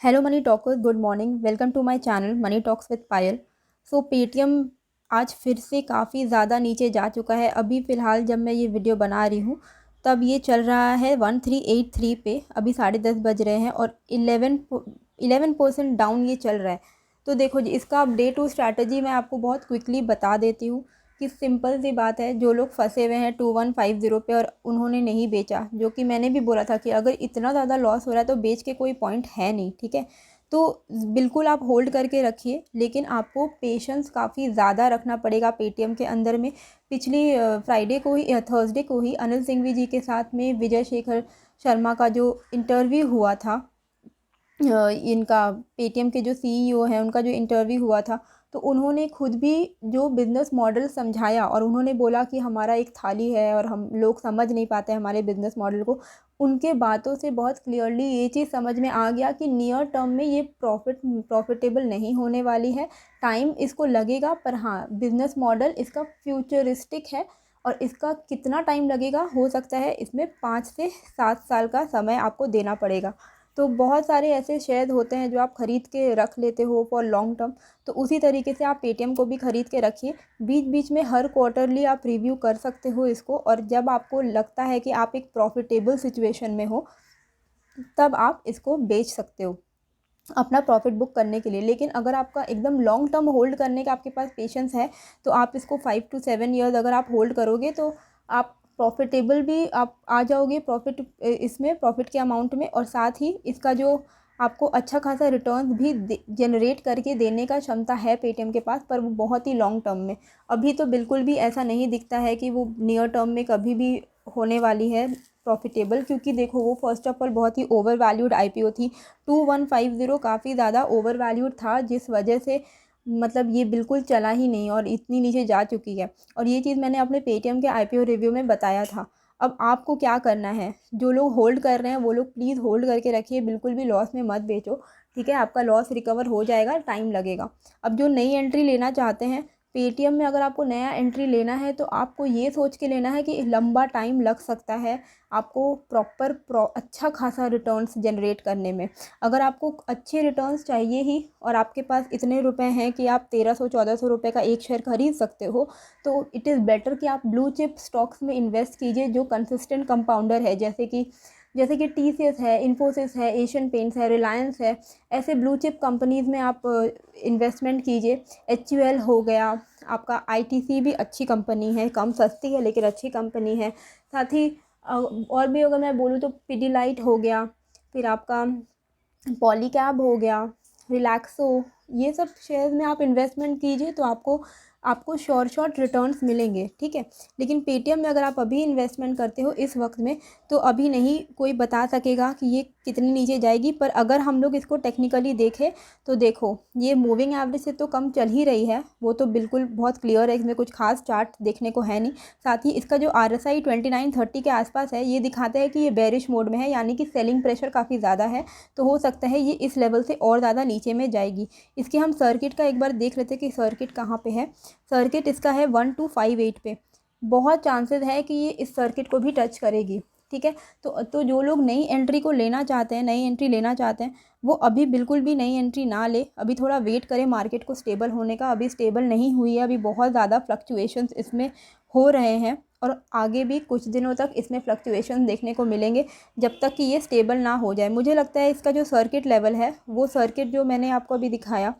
Hello money talkers, good morning. Welcome to my channel money talks with Payal. So Paytm आज फिर से काफ़ी ज़्यादा नीचे जा चुका है। अभी फ़िलहाल जब मैं ये वीडियो बना रही हूँ तब ये चल रहा है 1383 पे। अभी 10:30 बज रहे हैं और 11% डाउन ये चल रहा है। तो देखो जी, इसका डे टू स्ट्रैटेजी मैं आपको बहुत क्विकली बता देती हूँ कि सिंपल सी बात है। जो लोग फंसे हुए हैं 2150 पे और उन्होंने नहीं बेचा, जो कि मैंने भी बोला था कि अगर इतना ज़्यादा लॉस हो रहा है तो बेच के कोई पॉइंट है नहीं, ठीक है। तो बिल्कुल आप होल्ड करके रखिए, लेकिन आपको पेशेंस काफ़ी ज़्यादा रखना पड़ेगा पेटीएम के अंदर में। पिछली फ्राइडे को ही थर्सडे को ही अनिल सिंघवी जी के साथ में विजय शेखर शर्मा का जो इंटरव्यू हुआ था, इनका पेटीएम के जो सीईओ हैं उनका जो इंटरव्यू हुआ था, तो उन्होंने खुद भी जो बिज़नेस मॉडल समझाया और उन्होंने बोला कि हमारा एक थाली है और हम लोग समझ नहीं पाते हमारे बिज़नेस मॉडल को। उनके बातों से बहुत क्लियरली ये चीज़ समझ में आ गया कि नियर टर्म में ये प्रॉफिटेबल नहीं होने वाली है। टाइम इसको लगेगा, पर हाँ, बिज़नेस मॉडल इसका फ्यूचरिस्टिक है। और इसका कितना टाइम लगेगा, हो सकता है इसमें 5 से 7 साल का समय आपको देना पड़ेगा। तो बहुत सारे ऐसे शेयर होते हैं जो आप ख़रीद के रख लेते हो फॉर लॉन्ग टर्म, तो उसी तरीके से आप पेटीएम को भी ख़रीद के रखिए। बीच बीच में हर क्वार्टरली आप रिव्यू कर सकते हो इसको, और जब आपको लगता है कि आप एक प्रॉफिटेबल सिचुएशन में हो तब आप इसको बेच सकते हो अपना प्रॉफिट बुक करने के लिए। लेकिन अगर आपका एकदम लॉन्ग टर्म होल्ड करने का आपके पास पेशेंस है तो आप इसको 5 to 7 ईयर्स अगर आप होल्ड करोगे तो आप प्रॉफिटेबल भी आप आ जाओगे प्रॉफिट, इसमें प्रॉफिट के अमाउंट में, और साथ ही इसका जो आपको अच्छा खासा रिटर्न भी जनरेट करके देने का क्षमता है पेटीएम के पास, पर वो बहुत ही लॉन्ग टर्म में। अभी तो बिल्कुल भी ऐसा नहीं दिखता है कि वो नियर टर्म में कभी भी होने वाली है प्रॉफिटेबल, क्योंकि देखो वो फर्स्ट ऑफ ऑल बहुत ही ओवर वैल्यूड आईपीओ थी। 2150 काफ़ी ज़्यादा ओवर वैल्यूड था, जिस वजह से मतलब ये बिल्कुल चला ही नहीं और इतनी नीचे जा चुकी है। और ये चीज़ मैंने अपने पेटीएम के आईपीओ रिव्यू में बताया था। अब आपको क्या करना है, जो लोग होल्ड कर रहे हैं वो लोग प्लीज़ होल्ड करके रखिए, बिल्कुल भी लॉस में मत बेचो, ठीक है। आपका लॉस रिकवर हो जाएगा, टाइम लगेगा। अब जो नई एंट्री लेना चाहते हैं पेटीएम में, अगर आपको नया एंट्री लेना है तो आपको ये सोच के लेना है कि लंबा टाइम लग सकता है आपको अच्छा खासा रिटर्न्स जनरेट करने में। अगर आपको अच्छे रिटर्न्स चाहिए ही और आपके पास इतने रुपए हैं कि आप 1300-1400 रुपये का एक शेयर खरीद सकते हो, तो इट इज़ बेटर कि आप ब्लू चिप स्टॉक्स में इन्वेस्ट कीजिए जो कंसिस्टेंट कंपाउंडर है, जैसे कि टीसीएस है, इन्फोसिस है, एशियन पेंट्स है, रिलायंस है। ऐसे ब्लू चिप कंपनीज़ में आप इन्वेस्टमेंट कीजिए। एचयूएल हो गया आपका, आईटीसी भी अच्छी कंपनी है, कम सस्ती है लेकिन अच्छी कंपनी है। साथ ही और भी अगर मैं बोलूँ तो पिडीलाइट हो गया, फिर आपका पॉलीकैब हो गया, रिलैक्सो, ये सब शेयर्स में आप इन्वेस्टमेंट कीजिए तो आपको शॉर्ट रिटर्न्स मिलेंगे, ठीक है। लेकिन पेटीएम में अगर आप अभी इन्वेस्टमेंट करते हो इस वक्त में, तो अभी नहीं कोई बता सकेगा कि ये कितनी नीचे जाएगी। पर अगर हम लोग इसको टेक्निकली देखें तो देखो, ये मूविंग एवरेज से तो कम चल ही रही है, वो तो बिल्कुल बहुत क्लियर है, इसमें कुछ खास चार्ट देखने को है नहीं। साथ ही इसका जो आरएसआई 2930 के आसपास है, ये दिखाता है कि ये बेरिश मोड में है, यानी कि सेलिंग प्रेशर काफ़ी ज़्यादा है। तो हो सकता है ये इस लेवल से और ज़्यादा नीचे में जाएगी। इसके हम सर्किट का एक बार देख लेते हैं कि सर्किट कहाँ पे है। सर्किट इसका है 1258 पे। बहुत चांसेस है कि ये इस सर्किट को भी टच करेगी, ठीक है। तो जो लोग नई एंट्री को लेना चाहते हैं, नई एंट्री लेना चाहते हैं, वो अभी बिल्कुल भी नई एंट्री ना ले, अभी थोड़ा वेट करें मार्केट को स्टेबल होने का। अभी स्टेबल नहीं हुई है, अभी बहुत ज़्यादा फ्लक्चुएशंस इसमें हो रहे हैं और आगे भी कुछ दिनों तक इसमें फ्लक्चुएशन देखने को मिलेंगे जब तक कि ये स्टेबल ना हो जाए। मुझे लगता है इसका जो सर्किट लेवल है, वो सर्किट जो मैंने आपको अभी दिखाया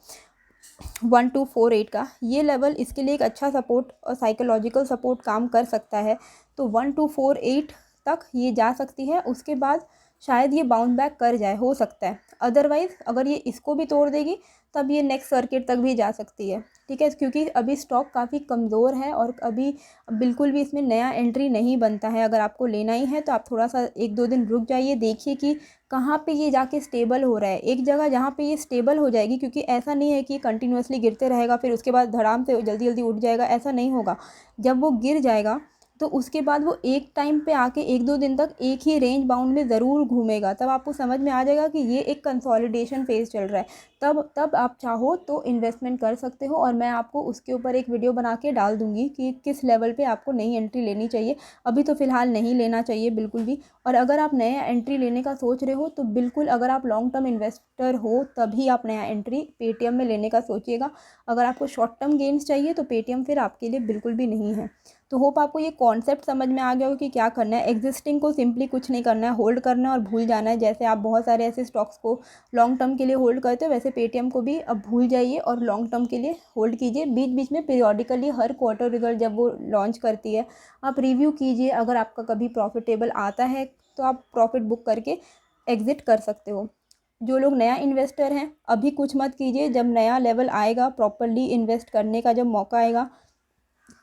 1248 का, ये लेवल इसके लिए एक अच्छा सपोर्ट और साइकोलॉजिकल सपोर्ट काम कर सकता है। तो 1248 तक ये जा सकती है, उसके बाद शायद ये बाउंस बैक कर जाए, हो सकता है। अदरवाइज़ अगर ये इसको भी तोड़ देगी तब ये नेक्स्ट सर्किट तक भी जा सकती है, ठीक है। क्योंकि अभी स्टॉक काफ़ी कमज़ोर है और अभी बिल्कुल भी इसमें नया एंट्री नहीं बनता है। अगर आपको लेना ही है तो आप थोड़ा सा 1-2 दिन रुक जाइए, देखिए कि कहाँ पे ये जाके स्टेबल हो रहा है, एक जगह जहाँ पे ये स्टेबल हो जाएगी। क्योंकि ऐसा नहीं है कि कंटिन्यूअसली गिरते रहेगा फिर उसके बाद धड़ाम से जल्दी जल्दी उठ जाएगा, ऐसा नहीं होगा। जब वो गिर जाएगा तो उसके बाद वो एक टाइम पे आके 1-2 दिन तक एक ही रेंज बाउंड में ज़रूर घूमेगा, तब आपको समझ में आ जाएगा कि ये एक कंसोलिडेशन फेज़ चल रहा है। तब आप चाहो तो इन्वेस्टमेंट कर सकते हो, और मैं आपको उसके ऊपर एक वीडियो बना के डाल दूँगी कि किस लेवल पे आपको नई एंट्री लेनी चाहिए। अभी तो फ़िलहाल नहीं लेना चाहिए बिल्कुल भी। और अगर आप नया एंट्री लेने का सोच रहे हो तो बिल्कुल, अगर आप लॉन्ग टर्म इन्वेस्टर हो तभी आप नया एंट्री पेटीएम में लेने का सोचिएगा। अगर आपको शॉर्ट टर्म गेन्स चाहिए तो पेटीएम फिर आपके लिए बिल्कुल भी नहीं है। तो होप आपको ये कॉन्सेप्ट समझ में आ गया हो कि क्या करना है। एग्जिस्टिंग को सिंपली कुछ नहीं करना है, होल्ड करना है और भूल जाना है। जैसे आप बहुत सारे ऐसे स्टॉक्स को लॉन्ग टर्म के लिए होल्ड करते हो, वैसे पेटीएम को भी अब भूल जाइए और लॉन्ग टर्म के लिए होल्ड कीजिए। बीच बीच में पीरियोडिकली हर क्वार्टर रिजल्ट जब वो लॉन्च करती है आप रिव्यू कीजिए। अगर आपका कभी प्रॉफिटेबल आता है तो आप प्रॉफिट बुक करके एग्ज़िट कर सकते हो। जो लोग नया इन्वेस्टर हैं अभी कुछ मत कीजिए, जब नया लेवल आएगा प्रॉपरली इन्वेस्ट करने का, जब मौका आएगा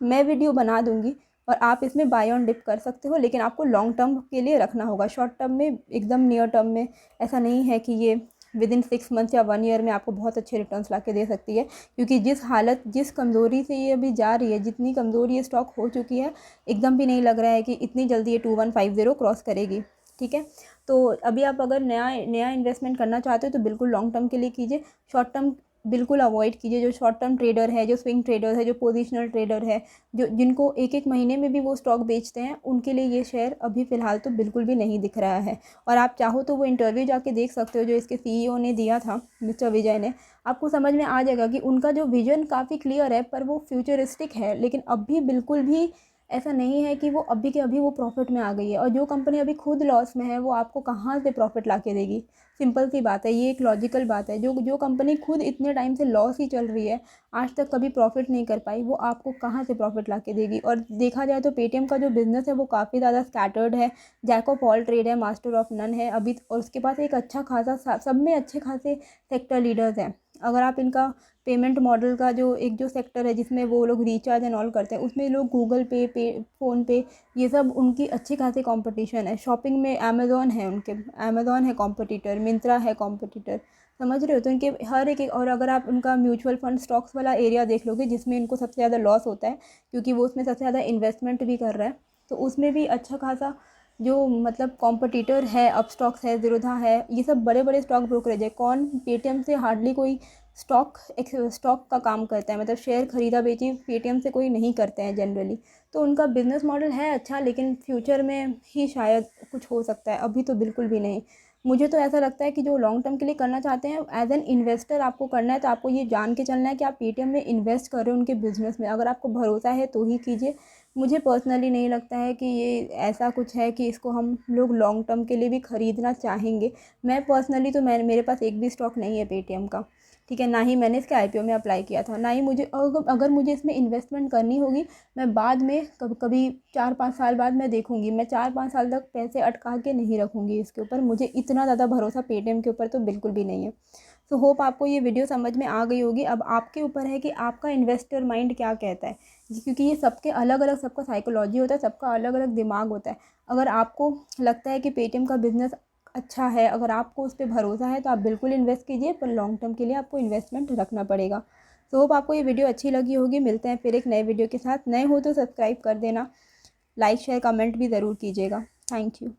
मैं वीडियो बना दूंगी और आप इसमें बाय ऑन डिप कर सकते हो। लेकिन आपको लॉन्ग टर्म के लिए रखना होगा, शॉर्ट टर्म में एकदम नियर टर्म में ऐसा नहीं है कि ये विदिन 6 मंथ्स या 1 ईयर में आपको बहुत अच्छे रिटर्न्स ला के दे सकती है। क्योंकि जिस कमज़ोरी से ये अभी जा रही है, जितनी कमज़ोरी ये स्टॉक हो चुकी है, एकदम भी नहीं लग रहा है कि इतनी जल्दी ये 2150 क्रॉस करेगी। ठीक है, तो अभी आप अगर नया इन्वेस्टमेंट करना चाहते हो तो बिल्कुल लॉन्ग टर्म के लिए कीजिए। शॉर्ट टर्म बिल्कुल अवॉइड कीजिए। जो शॉर्ट टर्म ट्रेडर है, जो स्विंग ट्रेडर है, जो पोजिशनल ट्रेडर है, जो जिनको एक एक महीने में भी वो स्टॉक बेचते हैं, उनके लिए ये शेयर अभी फ़िलहाल तो बिल्कुल भी नहीं दिख रहा है। और आप चाहो तो वो इंटरव्यू जाके देख सकते हो जो इसके सीईओ ने दिया था, मिस्टर विजय ने। आपको समझ में आ जाएगा कि उनका जो विजन काफ़ी क्लियर है, पर वो फ्यूचरिस्टिक है। लेकिन अभी बिल्कुल भी ऐसा नहीं है कि वो अभी के अभी वो प्रॉफिट में आ गई है। और जो कंपनी अभी खुद लॉस में है वो आपको कहाँ से प्रॉफिट ला के देगी? सिंपल सी बात है, ये एक लॉजिकल बात है। जो कंपनी खुद इतने टाइम से लॉस ही चल रही है, आज तक कभी प्रॉफिट नहीं कर पाई, वो आपको कहाँ से प्रॉफिट ला के देगी? और देखा जाए तो पेटीएम का जो बिज़नेस है वो काफ़ी ज़्यादा स्कैटर्ड है, जैक ऑफ ऑल ट्रेड है, मास्टर ऑफ नन है अभी। और उसके पास एक अच्छा खासा सब में अच्छे खासे सेक्टर लीडर्स हैं। अगर आप इनका पेमेंट मॉडल का जो सेक्टर है जिसमें वो लोग रिचार्ज एंड ऑल करते हैं, उसमें लोग गूगल पे फ़ोनपे, ये सब उनकी अच्छी खासी कंपटीशन है। शॉपिंग में अमेज़ॉन है, उनके अमेज़ॉन है कॉम्पिटिटर, मिंत्रा है कॉम्पिटिटर, समझ रहे हो? तो इनके हर एक और अगर आप उनका म्यूचुअल फंड स्टॉक्स वाला एरिया देख लोगे जिसमें इनको सबसे ज़्यादा लॉस होता है, क्योंकि वो उसमें सबसे ज़्यादा इन्वेस्टमेंट भी कर रहा है, तो उसमें भी अच्छा खासा जो मतलब कॉम्पिटिटर है, अपस्टॉक्स है, ज़ीरोधा है, ये सब बड़े बड़े स्टॉक ब्रोकरेज है। कौन पेटीएम से हार्डली कोई स्टॉक का काम करता है, मतलब शेयर खरीदा बेची पेटीएम से कोई नहीं करते हैं जनरली। तो उनका बिज़नेस मॉडल है अच्छा, लेकिन फ्यूचर में ही शायद कुछ हो सकता है, अभी तो बिल्कुल भी नहीं। मुझे तो ऐसा लगता है कि जो लॉन्ग टर्म के लिए करना चाहते हैं एज एन इन्वेस्टर आपको करना है, तो आपको ये जान के चलना है कि आप पेटीएम में इन्वेस्ट कर रहे हो उनके बिज़नेस में। अगर आपको भरोसा है तो ही कीजिए। मुझे पर्सनली नहीं लगता है कि ये ऐसा कुछ है कि इसको हम लोग लॉन्ग टर्म के लिए भी ख़रीदना चाहेंगे। मैं पर्सनली तो मेरे पास एक भी स्टॉक नहीं है पेटीएम का, ठीक है, ना ही मैंने इसके आईपीओ में अप्लाई किया था, ना ही मुझे अगर मुझे इसमें इन्वेस्टमेंट करनी होगी मैं बाद में कभी 4-5 साल बाद मैं देखूंगी। मैं 4-5 साल तक पैसे अटका के नहीं रखूंगी इसके ऊपर। मुझे इतना ज़्यादा भरोसा पेटीएम के ऊपर तो बिल्कुल भी नहीं है। सो होप आपको ये वीडियो समझ में आ गई होगी। अब आपके ऊपर है कि आपका इन्वेस्टर माइंड क्या कहता है, क्योंकि ये सबके अलग अलग, सबका साइकोलॉजी होता है, सबका अलग अलग दिमाग होता है। अगर आपको लगता है कि पेटीएम का बिज़नेस अच्छा है, अगर आपको उस पर भरोसा है तो आप बिल्कुल इन्वेस्ट कीजिए, पर लॉन्ग टर्म के लिए आपको इन्वेस्टमेंट रखना पड़ेगा। सो होप आपको ये वीडियो अच्छी लगी होगी। मिलते हैं फिर एक नए वीडियो के साथ। नए हो तो सब्सक्राइब कर देना, लाइक शेयर कमेंट भी ज़रूर कीजिएगा। Thank you.